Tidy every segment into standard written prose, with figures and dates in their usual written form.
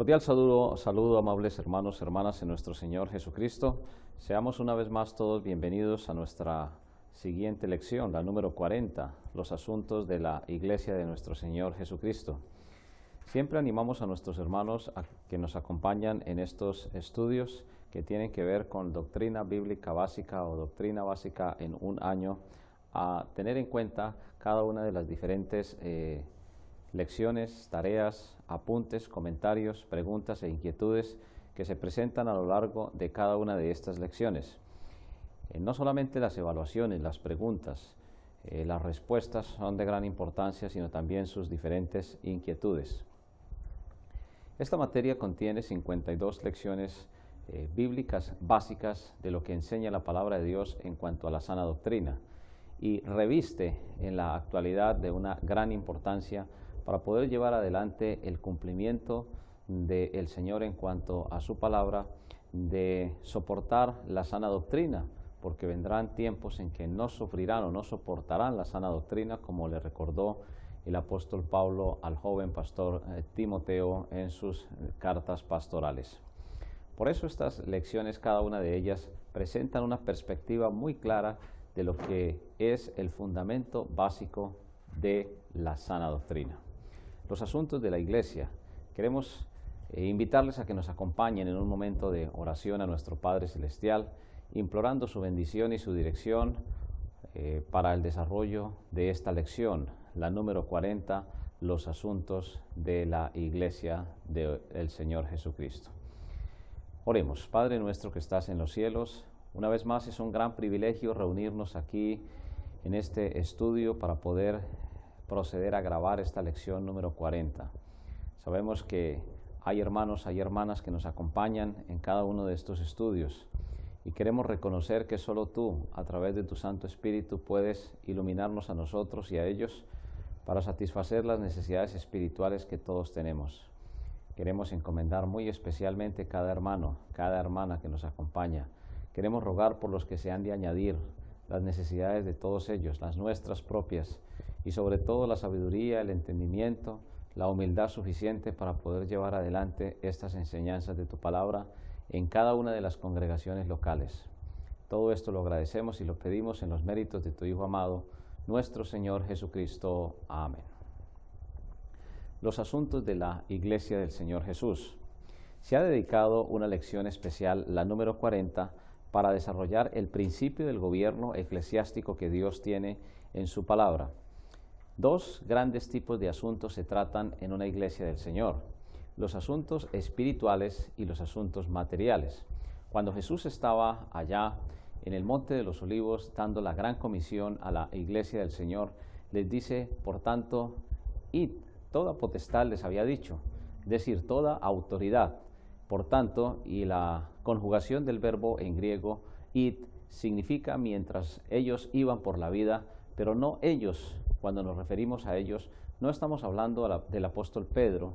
Cordial saludo, amables hermanos, hermanas en nuestro Señor Jesucristo. Seamos una vez más todos bienvenidos a nuestra siguiente lección, la número 40, los asuntos de la Iglesia de nuestro Señor Jesucristo. Siempre animamos a nuestros hermanos que nos acompañan en estos estudios que tienen que ver con doctrina bíblica básica o doctrina básica en un año, a tener en cuenta cada una de las diferentes lecciones, tareas, apuntes, comentarios, preguntas e inquietudes que se presentan a lo largo de cada una de estas lecciones. No solamente las evaluaciones, las preguntas, las respuestas son de gran importancia, sino también sus diferentes inquietudes. Esta materia contiene 52 lecciones bíblicas básicas de lo que enseña la palabra de Dios en cuanto a la sana doctrina y reviste en la actualidad de una gran importancia para poder llevar adelante el cumplimiento del Señor en cuanto a su palabra, de soportar la sana doctrina, porque vendrán tiempos en que no sufrirán o no soportarán la sana doctrina, como le recordó el apóstol Pablo al joven pastor Timoteo en sus cartas pastorales. Por eso estas lecciones, cada una de ellas, presentan una perspectiva muy clara de lo que es el fundamento básico de la sana doctrina. Los asuntos de la Iglesia. Queremos invitarles a que nos acompañen en un momento de oración a nuestro Padre Celestial, implorando su bendición y su dirección para el desarrollo de esta lección, la número 40, los asuntos de la Iglesia del Señor Jesucristo. Oremos. Padre nuestro que estás en los cielos, una vez más es un gran privilegio reunirnos aquí en este estudio para poder proceder a grabar esta lección número 40. Sabemos que hay hermanos, hay hermanas que nos acompañan en cada uno de estos estudios y queremos reconocer que solo tú, a través de tu Santo Espíritu, puedes iluminarnos a nosotros y a ellos para satisfacer las necesidades espirituales que todos tenemos. Queremos encomendar muy especialmente cada hermano, cada hermana que nos acompaña. Queremos rogar por los que se han de añadir, las necesidades de todos ellos, las nuestras propias, y sobre todo la sabiduría, el entendimiento, la humildad suficiente para poder llevar adelante estas enseñanzas de tu palabra en cada una de las congregaciones locales. Todo esto lo agradecemos y lo pedimos en los méritos de tu Hijo amado, nuestro Señor Jesucristo. Amén. Los asuntos de la Iglesia del Señor Jesús. Se ha dedicado una lección especial, la número 40, para desarrollar el principio del gobierno eclesiástico que Dios tiene en su palabra. Dos grandes tipos de asuntos se tratan en una iglesia del Señor: los asuntos espirituales y los asuntos materiales. Cuando Jesús estaba allá en el Monte de los Olivos dando la gran comisión a la iglesia del Señor, les dice, por tanto, id, toda potestad les había dicho, es decir, toda autoridad. Por tanto, y la conjugación del verbo en griego, id, significa mientras ellos iban por la vida, pero no ellos. Cuando nos referimos a ellos, no estamos hablando del apóstol Pedro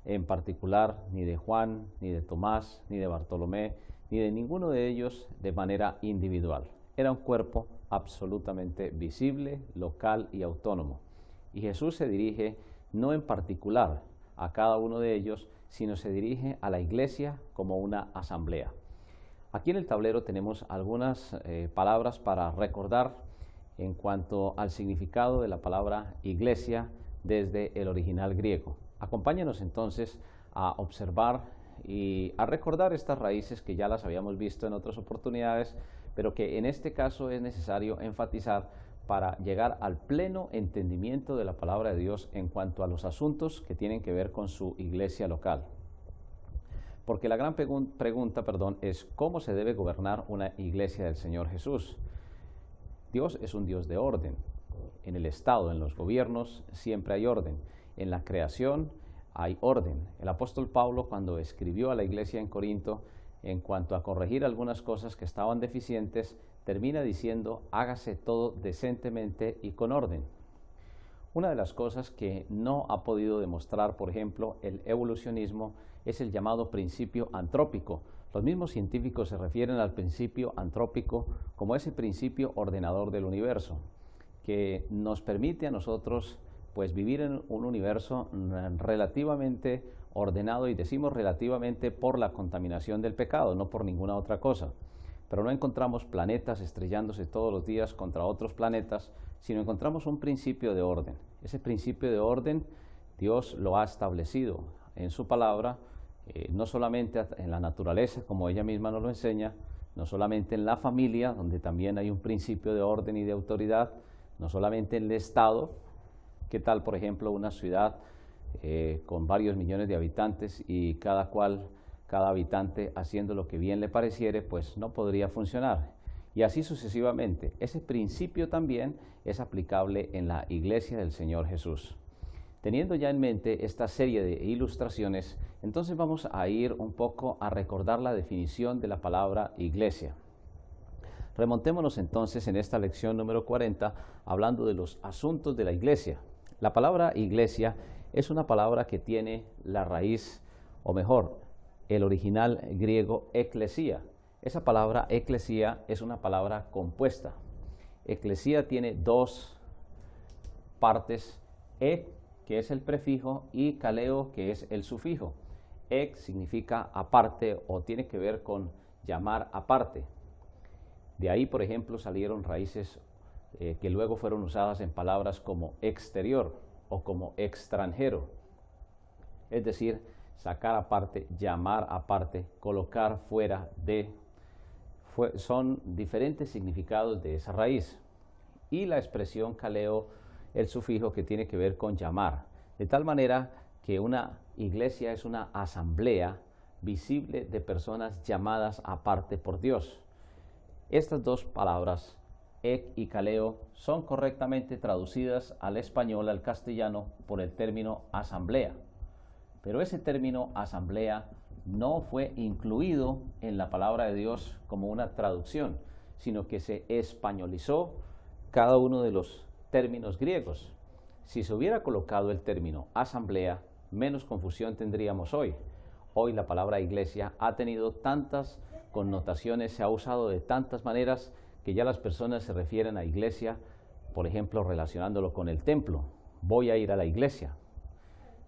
en particular, ni de Juan, ni de Tomás, ni de Bartolomé, ni de ninguno de ellos de manera individual. Era un cuerpo absolutamente visible, local y autónomo. Y Jesús se dirige no en particular a cada uno de ellos, sino se dirige a la iglesia como una asamblea. Aquí en el tablero tenemos algunas palabras para recordar en cuanto al significado de la palabra iglesia desde el original griego. Acompáñanos entonces a observar y a recordar estas raíces que ya las habíamos visto en otras oportunidades, pero que en este caso es necesario enfatizar para llegar al pleno entendimiento de la palabra de Dios en cuanto a los asuntos que tienen que ver con su iglesia local. Porque la gran pregunta es ¿cómo se debe gobernar una iglesia del Señor Jesús? Dios es un Dios de orden. En el Estado, en los gobiernos, siempre hay orden. En la creación hay orden. El apóstol Pablo, cuando escribió a la iglesia en Corinto, en cuanto a corregir algunas cosas que estaban deficientes, termina diciendo, hágase todo decentemente y con orden. Una de las cosas que no ha podido demostrar, por ejemplo, el evolucionismo, es el llamado principio antrópico. Los mismos científicos se refieren al principio antrópico como ese principio ordenador del universo, que nos permite a nosotros vivir en un universo relativamente ordenado, y decimos relativamente por la contaminación del pecado, no por ninguna otra cosa. Pero no encontramos planetas estrellándose todos los días contra otros planetas, sino encontramos un principio de orden. Ese principio de orden Dios lo ha establecido en su palabra, no solamente en la naturaleza, como ella misma nos lo enseña, no solamente en la familia, donde también hay un principio de orden y de autoridad, no solamente en el Estado. ¿Qué tal, por ejemplo, una ciudad con varios millones de habitantes y cada habitante haciendo lo que bien le pareciere? Pues no podría funcionar. Y así sucesivamente. Ese principio también es aplicable en la Iglesia del Señor Jesús. Teniendo ya en mente esta serie de ilustraciones, entonces vamos a ir un poco a recordar la definición de la palabra iglesia. Remontémonos entonces en esta lección número 40, hablando de los asuntos de la iglesia. La palabra iglesia es una palabra que tiene la raíz, o mejor, el original griego eclesia. Esa palabra eclesia es una palabra compuesta. Eclesia tiene dos partes, que es el prefijo, y kaleo, que es el sufijo. Significa aparte, o tiene que ver con llamar aparte. De ahí, por ejemplo, salieron raíces que luego fueron usadas en palabras como exterior o como extranjero. Es decir, sacar aparte, llamar aparte, colocar fuera de. Son diferentes significados de esa raíz. Y la expresión kaleo, el sufijo, que tiene que ver con llamar. De tal manera que una iglesia es una asamblea visible de personas llamadas aparte por Dios. Estas dos palabras, y kaleo, son correctamente traducidas al español, al castellano, por el término asamblea. Pero ese término asamblea no fue incluido en la palabra de Dios como una traducción, sino que se españolizó cada uno de los términos griegos. Si se hubiera colocado el término asamblea, menos confusión tendríamos hoy. Hoy la palabra iglesia ha tenido tantas connotaciones, se ha usado de tantas maneras, que ya las personas se refieren a iglesia, por ejemplo, relacionándolo con el templo. Voy a ir a la iglesia,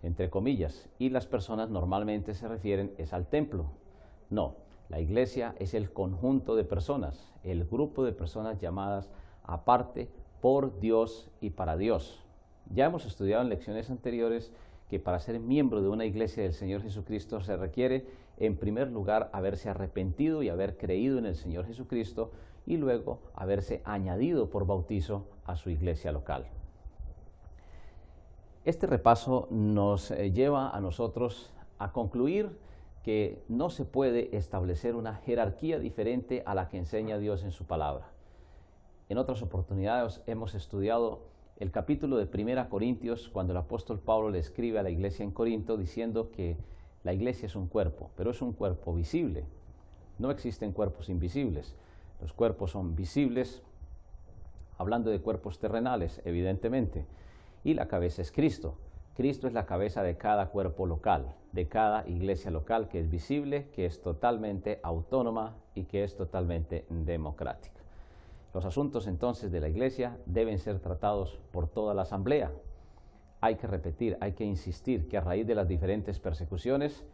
entre comillas, y las personas normalmente se refieren al templo. No, la iglesia es el conjunto de personas, el grupo de personas llamadas aparte por Dios y para Dios. Ya hemos estudiado en lecciones anteriores que para ser miembro de una iglesia del Señor Jesucristo se requiere, en primer lugar, haberse arrepentido y haber creído en el Señor Jesucristo, y luego haberse añadido por bautizo a su iglesia local. Este repaso nos lleva a nosotros a concluir que no se puede establecer una jerarquía diferente a la que enseña Dios en su palabra. En otras oportunidades hemos estudiado el capítulo de 1 Corintios, cuando el apóstol Pablo le escribe a la iglesia en Corinto diciendo que la iglesia es un cuerpo, pero es un cuerpo visible. No existen cuerpos invisibles. Los cuerpos son visibles, hablando de cuerpos terrenales, evidentemente. Y la cabeza es Cristo. Cristo es la cabeza de cada cuerpo local, de cada iglesia local, que es visible, que es totalmente autónoma y que es totalmente democrática. Los asuntos entonces de la iglesia deben ser tratados por toda la asamblea. Hay que repetir, hay que insistir que a raíz de las diferentes persecuciones,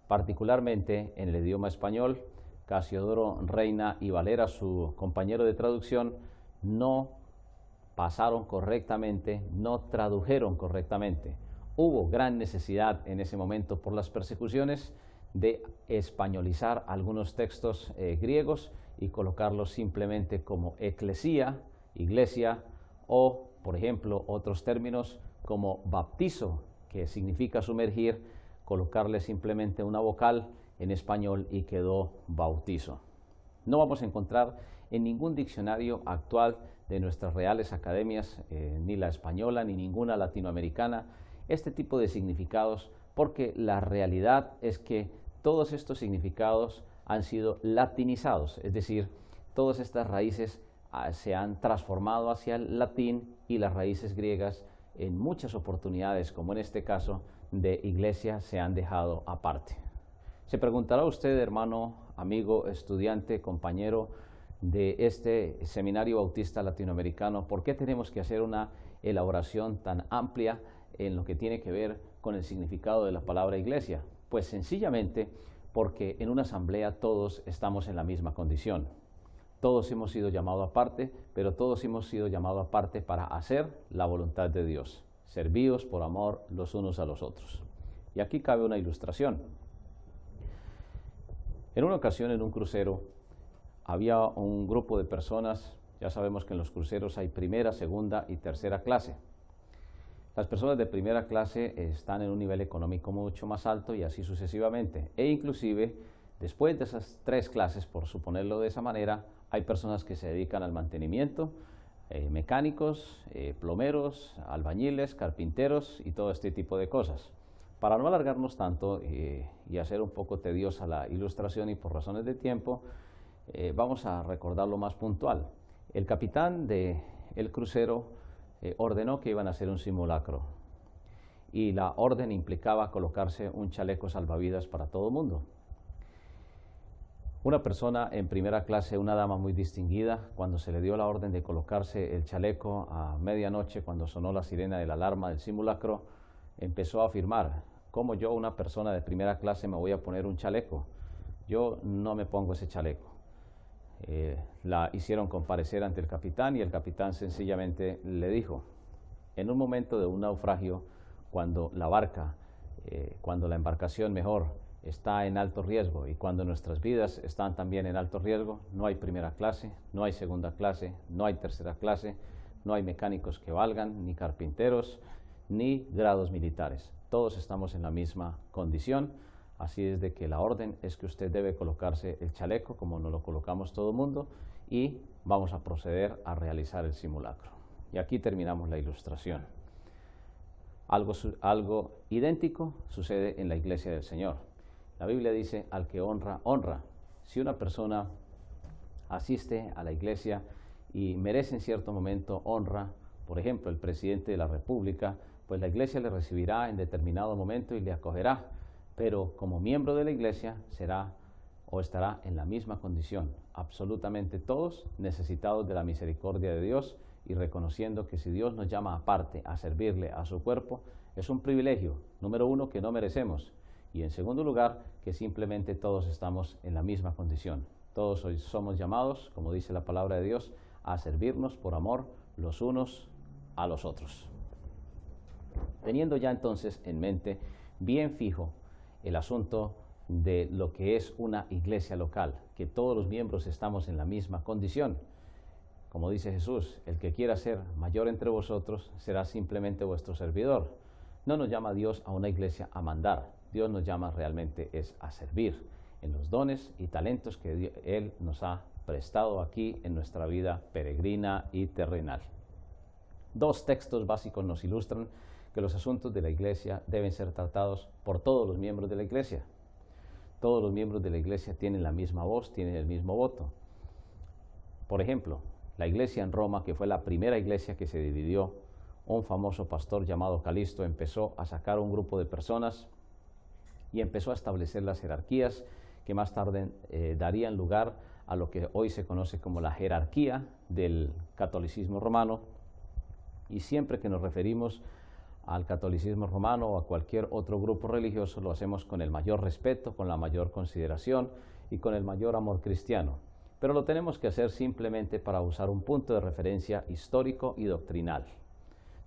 particularmente en el idioma español, Casiodoro Reina y Valera, su compañero de traducción, no pasaron correctamente, no tradujeron correctamente. Hubo gran necesidad en ese momento por las persecuciones de españolizar algunos textos griegos y colocarlos simplemente como eclesía, iglesia, o, por ejemplo, otros términos como baptizo, que significa sumergir, colocarle simplemente una vocal en español y quedó bautizo. No vamos a encontrar en ningún diccionario actual de nuestras reales academias, ni la española ni ninguna latinoamericana, este tipo de significados, porque la realidad es que todos estos significados han sido latinizados, es decir, todas estas raíces se han transformado hacia el latín, y las raíces griegas en muchas oportunidades, como en este caso de iglesia, se han dejado aparte. Se preguntará usted, hermano, amigo, estudiante, compañero de este seminario bautista latinoamericano, ¿por qué tenemos que hacer una elaboración tan amplia en lo que tiene que ver con el significado de la palabra iglesia? Pues sencillamente porque en una asamblea todos estamos en la misma condición. Todos hemos sido llamados aparte, pero todos hemos sido llamados aparte para hacer la voluntad de Dios, servidos por amor los unos a los otros. Y aquí cabe una ilustración. En una ocasión, en un crucero, había un grupo de personas. Ya sabemos que en los cruceros hay primera, segunda y tercera clase. Las personas de primera clase están en un nivel económico mucho más alto y así sucesivamente. E inclusive, después de esas tres clases, por suponerlo de esa manera, hay personas que se dedican al mantenimiento, mecánicos, plomeros, albañiles, carpinteros y todo este tipo de cosas. Para no alargarnos tanto y hacer un poco tediosa la ilustración y por razones de tiempo, vamos a recordar lo más puntual. El capitán del crucero ordenó que iban a hacer un simulacro y la orden implicaba colocarse un chaleco salvavidas para todo el mundo. Una persona en primera clase, una dama muy distinguida, cuando se le dio la orden de colocarse el chaleco a medianoche, cuando sonó la sirena de la alarma del simulacro, empezó a afirmar: ¿cómo yo, una persona de primera clase, me voy a poner un chaleco? Yo no me pongo ese chaleco. La hicieron comparecer ante el capitán y el capitán sencillamente le dijo: en un momento de un naufragio, cuando la barca, cuando la embarcación mejor, está en alto riesgo y cuando nuestras vidas están también en alto riesgo, no hay primera clase, no hay segunda clase, no hay tercera clase, no hay mecánicos que valgan, ni carpinteros, ni grados militares. Todos estamos en la misma condición. Así es de que la orden es que usted debe colocarse el chaleco como nos lo colocamos todo el mundo y vamos a proceder a realizar el simulacro. Y aquí terminamos la ilustración. Algo idéntico sucede en la iglesia del Señor. La Biblia dice: al que honra, honra. Si una persona asiste a la iglesia y merece en cierto momento honra, por ejemplo, el presidente de la República, pues la iglesia le recibirá en determinado momento y le acogerá. Pero como miembro de la iglesia será o estará en la misma condición, absolutamente todos necesitados de la misericordia de Dios y reconociendo que si Dios nos llama aparte a servirle a su cuerpo, es un privilegio, número uno, que no merecemos, y en segundo lugar, que simplemente todos estamos en la misma condición. Todos hoy somos llamados, como dice la palabra de Dios, a servirnos por amor los unos a los otros. Teniendo ya entonces en mente bien fijo el asunto de lo que es una iglesia local, que todos los miembros estamos en la misma condición. Como dice Jesús: el que quiera ser mayor entre vosotros será simplemente vuestro servidor. No nos llama Dios a una iglesia a mandar. Dios nos llama realmente es a servir en los dones y talentos que Él nos ha prestado aquí en nuestra vida peregrina y terrenal. Dos textos básicos nos ilustran que los asuntos de la iglesia deben ser tratados por todos los miembros de la iglesia. Todos los miembros de la iglesia tienen la misma voz, tienen el mismo voto. Por ejemplo, la iglesia en Roma, que fue la primera iglesia que se dividió, un famoso pastor llamado Calisto empezó a sacar un grupo de personas y empezó a establecer las jerarquías que más tarde darían lugar a lo que hoy se conoce como la jerarquía del catolicismo romano. Y siempre que nos referimos al catolicismo romano o a cualquier otro grupo religioso, lo hacemos con el mayor respeto, con la mayor consideración y con el mayor amor cristiano. Pero lo tenemos que hacer simplemente para usar un punto de referencia histórico y doctrinal.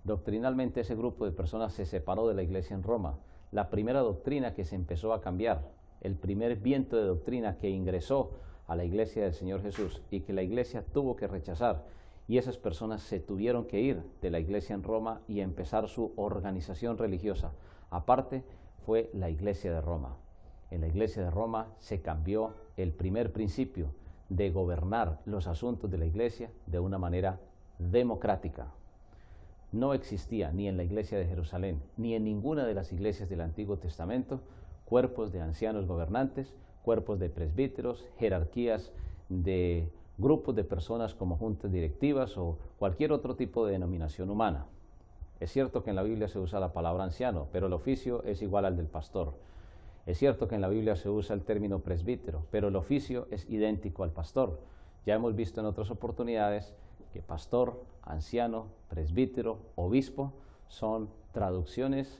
Doctrinalmente ese grupo de personas se separó de la iglesia en Roma. La primera doctrina que se empezó a cambiar, el primer viento de doctrina que ingresó a la iglesia del Señor Jesús y que la iglesia tuvo que rechazar, y esas personas se tuvieron que ir de la iglesia en Roma y empezar su organización religiosa. Aparte, fue la iglesia de Roma. En la iglesia de Roma se cambió el primer principio de gobernar los asuntos de la iglesia de una manera democrática. No existía ni en la iglesia de Jerusalén, ni en ninguna de las iglesias del Antiguo Testamento, cuerpos de ancianos gobernantes, cuerpos de presbíteros, jerarquías de grupos de personas como juntas directivas o cualquier otro tipo de denominación humana. Es cierto que en la Biblia se usa la palabra anciano, pero el oficio es igual al del pastor. Es cierto que en la Biblia se usa el término presbítero, pero el oficio es idéntico al pastor. Ya hemos visto en otras oportunidades que pastor, anciano, presbítero, obispo son traducciones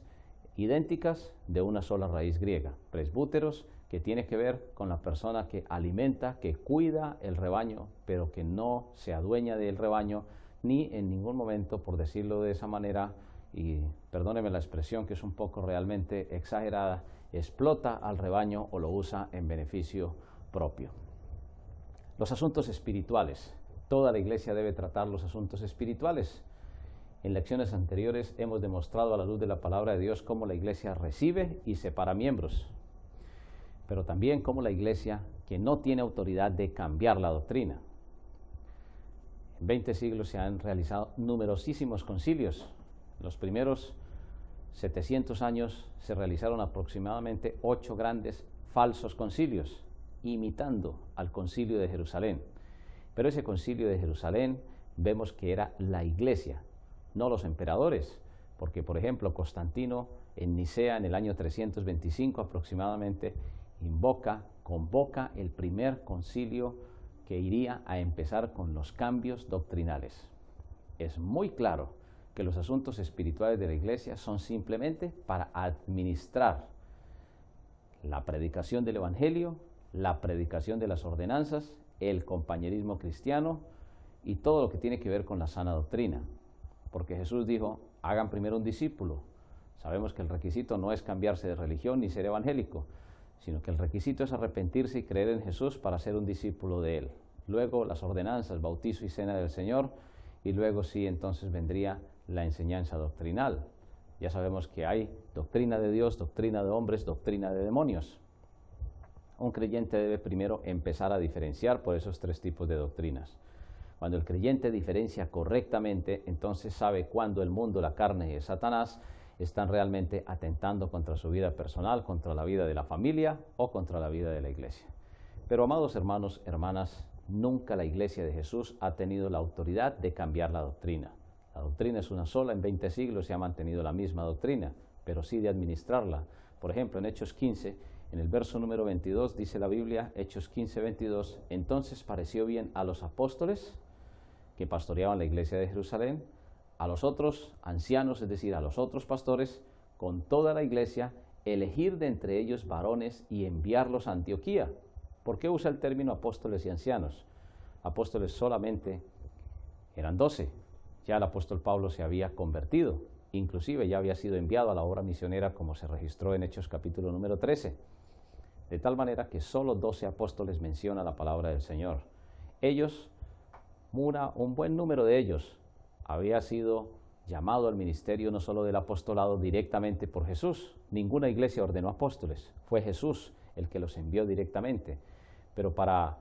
idénticas de una sola raíz griega. Presbúteros, que tiene que ver con la persona que alimenta, que cuida el rebaño, pero que no se adueña del rebaño, ni en ningún momento, por decirlo de esa manera, y perdóneme la expresión que es un poco realmente exagerada, explota al rebaño o lo usa en beneficio propio. Los asuntos espirituales. Toda la iglesia debe tratar los asuntos espirituales. En lecciones anteriores hemos demostrado a la luz de la palabra de Dios cómo la iglesia recibe y separa miembros, pero también cómo la iglesia que no tiene autoridad de cambiar la doctrina. En 20 siglos se han realizado numerosísimos concilios. En los primeros 700 años se realizaron aproximadamente 8 grandes falsos concilios, imitando al concilio de Jerusalén. Pero ese concilio de Jerusalén vemos que era la iglesia, no los emperadores, porque por ejemplo Constantino en Nicea en el año 325 aproximadamente convoca el primer concilio que iría a empezar con los cambios doctrinales. Es muy claro que los asuntos espirituales de la iglesia son simplemente para administrar la predicación del evangelio, la predicación de las ordenanzas, el compañerismo cristiano y todo lo que tiene que ver con la sana doctrina. Porque Jesús dijo, hagan primero un discípulo. Sabemos que el requisito no es cambiarse de religión ni ser evangélico, sino que el requisito es arrepentirse y creer en Jesús para ser un discípulo de Él. Luego las ordenanzas, bautizo y cena del Señor, y luego sí entonces vendría la enseñanza doctrinal. Ya sabemos que hay doctrina de Dios, doctrina de hombres, doctrina de demonios. Un creyente debe primero empezar a diferenciar por esos 3 tipos de doctrinas. Cuando el creyente diferencia correctamente, entonces sabe cuándo el mundo, la carne y Satanás están realmente atentando contra su vida personal, contra la vida de la familia o contra la vida de la iglesia. Pero amados hermanos, hermanas, nunca la iglesia de Jesús ha tenido la autoridad de cambiar la doctrina. La doctrina es una sola, en 20 siglos se ha mantenido la misma doctrina, pero sí de administrarla. Por ejemplo, en Hechos 15, en el verso número 22, dice la Biblia, Hechos 15, 22, entonces pareció bien a los apóstoles que pastoreaban la iglesia de Jerusalén, a los otros ancianos, es decir, a los otros pastores, con toda la iglesia, elegir de entre ellos varones y enviarlos a Antioquía. ¿Por qué usa el término apóstoles y ancianos? Apóstoles solamente eran 12. Ya el apóstol Pablo se había convertido, inclusive ya había sido enviado a la obra misionera, como se registró en Hechos capítulo número 13. De tal manera que solo 12 apóstoles menciona la palabra del Señor. Ellos, un buen número de ellos, había sido llamado al ministerio no solo del apostolado directamente por Jesús. Ninguna iglesia ordenó apóstoles, fue Jesús el que los envió directamente. Pero para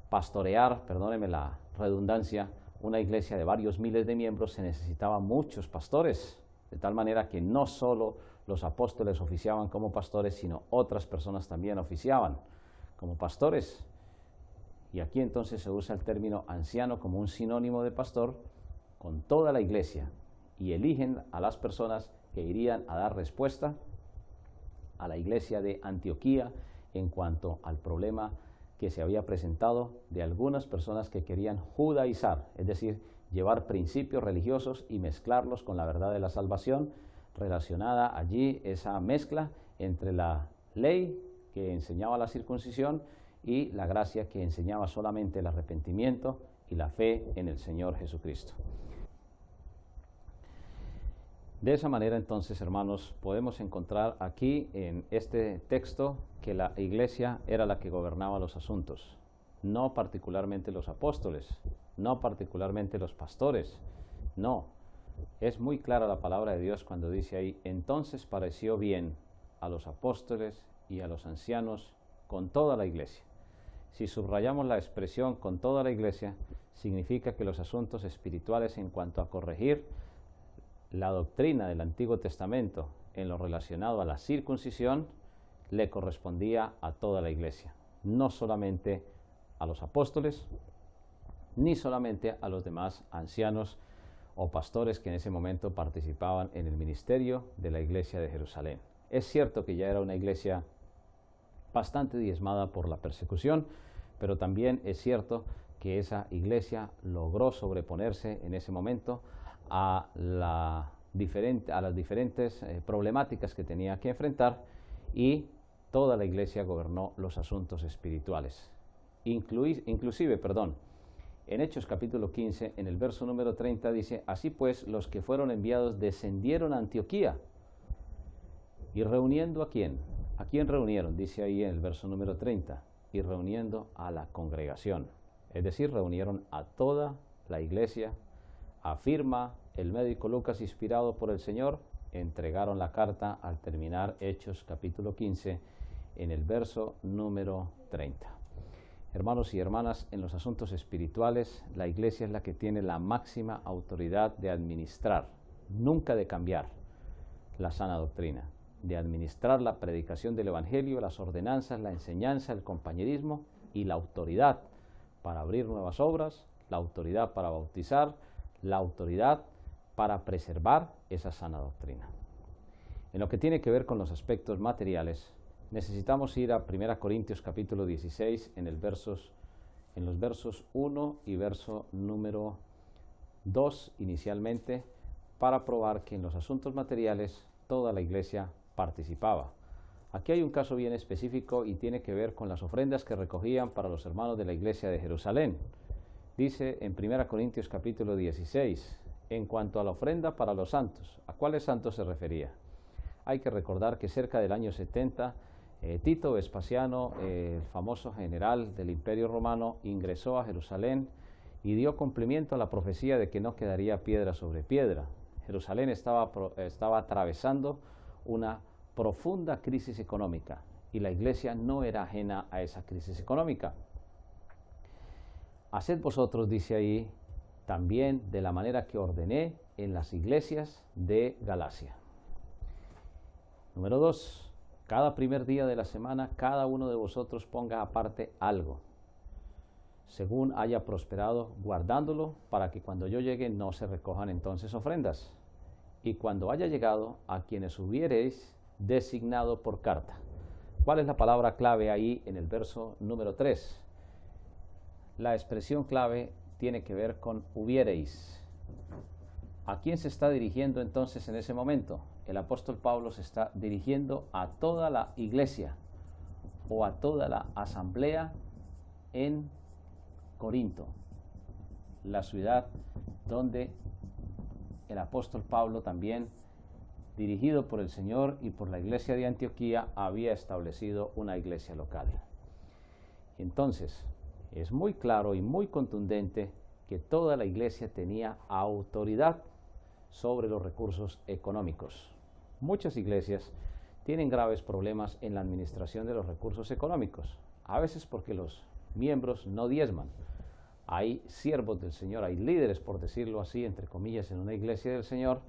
pastorear, perdónenme la redundancia, una iglesia de varios miles de miembros se necesitaban muchos pastores, de tal manera que no solo los apóstoles oficiaban como pastores, sino otras personas también oficiaban como pastores. Y aquí entonces se usa el término anciano como un sinónimo de pastor con toda la iglesia, y eligen a las personas que irían a dar respuesta a la iglesia de Antioquía en cuanto al problema que se había presentado de algunas personas que querían judaizar, es decir, llevar principios religiosos y mezclarlos con la verdad de la salvación, relacionada allí esa mezcla entre la ley que enseñaba la circuncisión y la gracia que enseñaba solamente el arrepentimiento y la fe en el Señor Jesucristo. De esa manera, entonces, hermanos, podemos encontrar aquí en este texto que la iglesia era la que gobernaba los asuntos, no particularmente los apóstoles, no particularmente los pastores, no. Es muy clara la palabra de Dios cuando dice ahí, entonces pareció bien a los apóstoles y a los ancianos con toda la iglesia. Si subrayamos la expresión con toda la iglesia, significa que los asuntos espirituales en cuanto a corregir la doctrina del Antiguo Testamento en lo relacionado a la circuncisión le correspondía a toda la iglesia, no solamente a los apóstoles, ni solamente a los demás ancianos o pastores que en ese momento participaban en el ministerio de la iglesia de Jerusalén. Es cierto que ya era una iglesia bastante diezmada por la persecución, pero también es cierto que esa iglesia logró sobreponerse en ese momento a la a las diferentes problemáticas que tenía que enfrentar, y toda la iglesia gobernó los asuntos espirituales. Inclusive, en Hechos capítulo 15, en el verso número 30 dice: así pues, los que fueron enviados descendieron a Antioquía. ¿Y reuniendo a quién? ¿A quién reunieron? Dice ahí en el verso número 30, y reuniendo a la congregación. Es decir, reunieron a toda la iglesia. Afirma el médico Lucas, inspirado por el Señor, entregaron la carta al terminar Hechos capítulo 15, en el verso número 30. Hermanos y hermanas, en los asuntos espirituales, la iglesia es la que tiene la máxima autoridad de administrar, nunca de cambiar, la sana doctrina, de administrar la predicación del Evangelio, las ordenanzas, la enseñanza, el compañerismo, y la autoridad para abrir nuevas obras, la autoridad para bautizar, la autoridad para preservar esa sana doctrina. En lo que tiene que ver con los aspectos materiales, necesitamos ir a 1 Corintios capítulo 16 en los versos 1 y verso número 2 inicialmente, para probar que en los asuntos materiales toda la iglesia participaba. Aquí hay un caso bien específico y tiene que ver con las ofrendas que recogían para los hermanos de la iglesia de Jerusalén. Dice en 1 Corintios capítulo 16, en cuanto a la ofrenda para los santos. ¿A cuáles santos se refería? Hay que recordar que cerca del año 70, Tito Vespasiano, el famoso general del Imperio Romano, ingresó a Jerusalén y dio cumplimiento a la profecía de que no quedaría piedra sobre piedra. Jerusalén estaba atravesando una profunda crisis económica, y la iglesia no era ajena a esa crisis económica. Haced vosotros, dice ahí, también de la manera que ordené en las iglesias de Galacia. Número 2. Cada primer día de la semana, cada uno de vosotros ponga aparte algo, según haya prosperado, guardándolo, para que cuando yo llegue no se recojan entonces ofrendas. Y cuando haya llegado, a quienes hubiereis designado por carta. ¿Cuál es la palabra clave ahí en el verso número 3? La expresión clave tiene que ver con hubiereis. ¿A quién se está dirigiendo entonces en ese momento? El apóstol Pablo se está dirigiendo a toda la iglesia o a toda la asamblea en Corinto, la ciudad donde el apóstol Pablo, también dirigido por el Señor y por la iglesia de Antioquía, había establecido una iglesia local. Entonces, es muy claro y muy contundente que toda la iglesia tenía autoridad sobre los recursos económicos. Muchas iglesias tienen graves problemas en la administración de los recursos económicos, a veces porque los miembros no diezman. Hay siervos del Señor, hay líderes, por decirlo así, entre comillas, en una iglesia del Señor,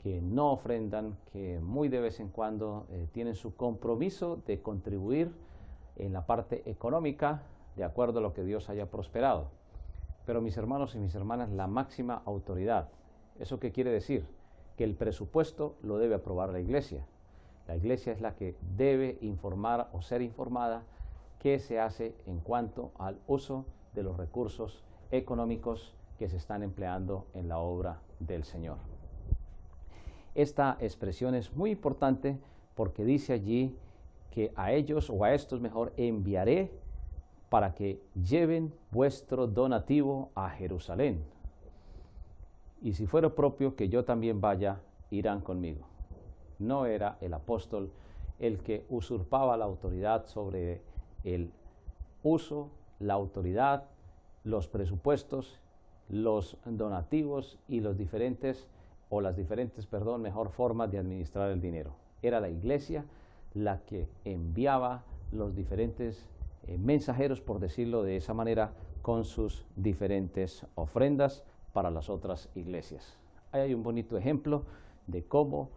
que no ofrendan, que muy de vez en cuando tienen su compromiso de contribuir en la parte económica de acuerdo a lo que Dios haya prosperado. Pero mis hermanos y mis hermanas, la máxima autoridad, ¿eso qué quiere decir? Que el presupuesto lo debe aprobar la iglesia. La iglesia es la que debe informar o ser informada qué se hace en cuanto al uso de los recursos económicos que se están empleando en la obra del Señor. Esta expresión es muy importante porque dice allí que a ellos, o a estos mejor, enviaré para que lleven vuestro donativo a Jerusalén. Y si fuera propio que yo también vaya, irán conmigo. No era el apóstol el que usurpaba la autoridad sobre el uso, la autoridad, los presupuestos, los donativos y las diferentes formas de administrar el dinero. Era la iglesia la que enviaba los diferentes mensajeros, por decirlo de esa manera, con sus diferentes ofrendas para las otras iglesias. Ahí hay un bonito ejemplo de cómo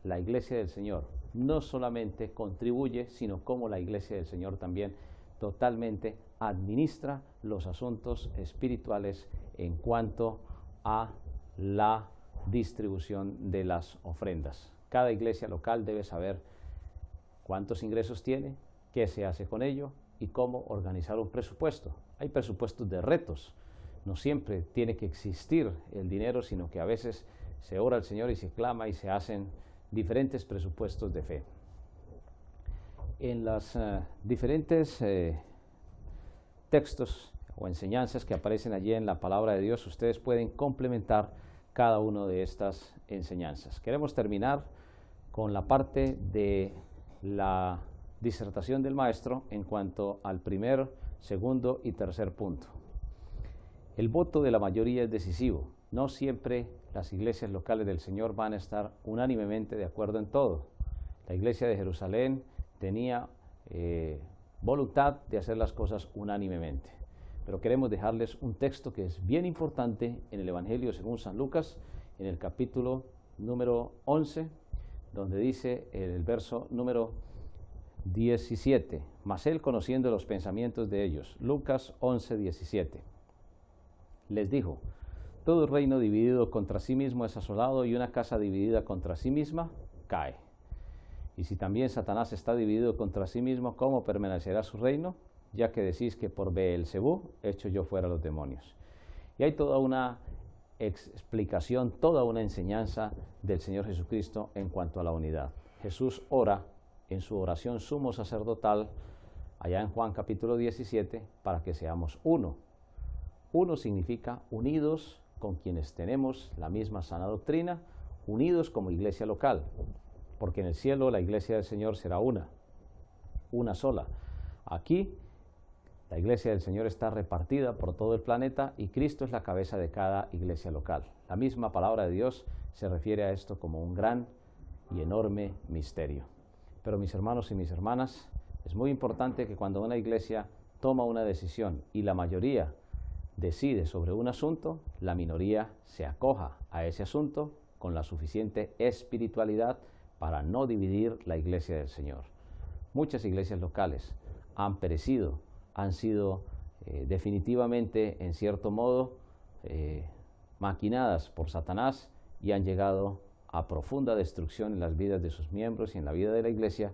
la iglesia del Señor no solamente contribuye, sino cómo la iglesia del Señor también totalmente administra los asuntos espirituales en cuanto a la distribución de las ofrendas. Cada iglesia local debe saber cuántos ingresos tiene, qué se hace con ello y cómo organizar un presupuesto. Hay presupuestos de retos. No siempre tiene que existir el dinero, sino que a veces se ora al Señor y se clama y se hacen diferentes presupuestos de fe. En los diferentes textos o enseñanzas que aparecen allí en la palabra de Dios, ustedes pueden complementar cada una de estas enseñanzas. Queremos terminar con la parte de la disertación del maestro en cuanto al primer, segundo y tercer punto. El voto de la mayoría es decisivo. No siempre las iglesias locales del Señor van a estar unánimemente de acuerdo en todo. La iglesia de Jerusalén tenía voluntad de hacer las cosas unánimemente. Pero queremos dejarles un texto que es bien importante en el Evangelio según San Lucas, en el capítulo número 11, donde dice el verso número 17, mas él conociendo los pensamientos de ellos, Lucas 11, 17, les dijo, todo reino dividido contra sí mismo es asolado y una casa dividida contra sí misma cae. Y si también Satanás está dividido contra sí mismo, ¿cómo permanecerá su reino? Ya que decís que por Beelzebú echo yo fuera los demonios. Y hay toda una explicación, toda una enseñanza del Señor Jesucristo en cuanto a la unidad. Jesús ora en su oración sumo sacerdotal, allá en Juan capítulo 17, para que seamos uno. Uno significa unidos con quienes tenemos la misma sana doctrina, unidos como iglesia local, porque en el cielo la iglesia del Señor será una sola. Aquí la iglesia del Señor está repartida por todo el planeta y Cristo es la cabeza de cada iglesia local. La misma palabra de Dios se refiere a esto como un gran y enorme misterio. Pero mis hermanos y mis hermanas, es muy importante que cuando una iglesia toma una decisión y la mayoría decide sobre un asunto, la minoría se acoja a ese asunto con la suficiente espiritualidad para no dividir la iglesia del Señor. Muchas iglesias locales han perecido, han sido definitivamente, en cierto modo, maquinadas por Satanás y han llegado a profunda destrucción en las vidas de sus miembros y en la vida de la iglesia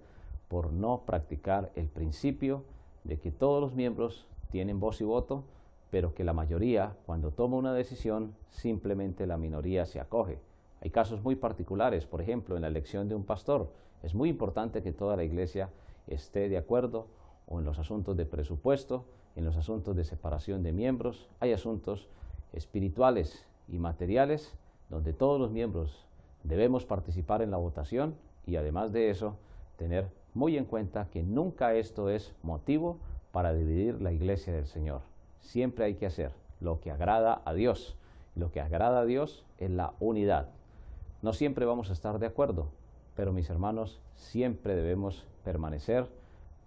por no practicar el principio de que todos los miembros tienen voz y voto, pero que la mayoría, cuando toma una decisión, simplemente la minoría se acoge. Hay casos muy particulares, por ejemplo, en la elección de un pastor. Es muy importante que toda la iglesia esté de acuerdo, o en los asuntos de presupuesto, en los asuntos de separación de miembros. Hay asuntos espirituales y materiales donde todos los miembros debemos participar en la votación y además de eso, tener muy en cuenta que nunca esto es motivo para dividir la iglesia del Señor. Siempre hay que hacer lo que agrada a Dios. Lo que agrada a Dios es la unidad. No siempre vamos a estar de acuerdo, pero mis hermanos, siempre debemos permanecer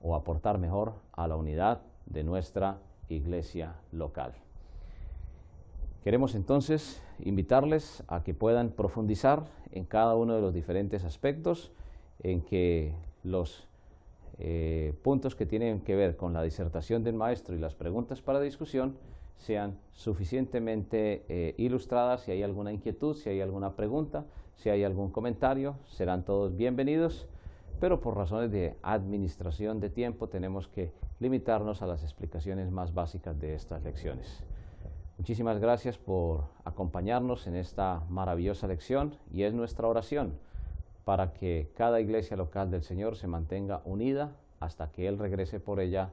o aportar mejor a la unidad de nuestra iglesia local. Queremos entonces invitarles a que puedan profundizar en cada uno de los diferentes aspectos, en que los puntos que tienen que ver con la disertación del maestro y las preguntas para discusión sean suficientemente ilustradas. Si hay alguna inquietud, si hay alguna pregunta, si hay algún comentario, serán todos bienvenidos, pero por razones de administración de tiempo tenemos que limitarnos a las explicaciones más básicas de estas lecciones. Muchísimas gracias por acompañarnos en esta maravillosa lección y es nuestra oración para que cada iglesia local del Señor se mantenga unida hasta que Él regrese por ella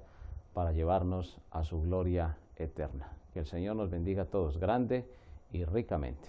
para llevarnos a su gloria eterna. Que el Señor nos bendiga a todos grande y ricamente.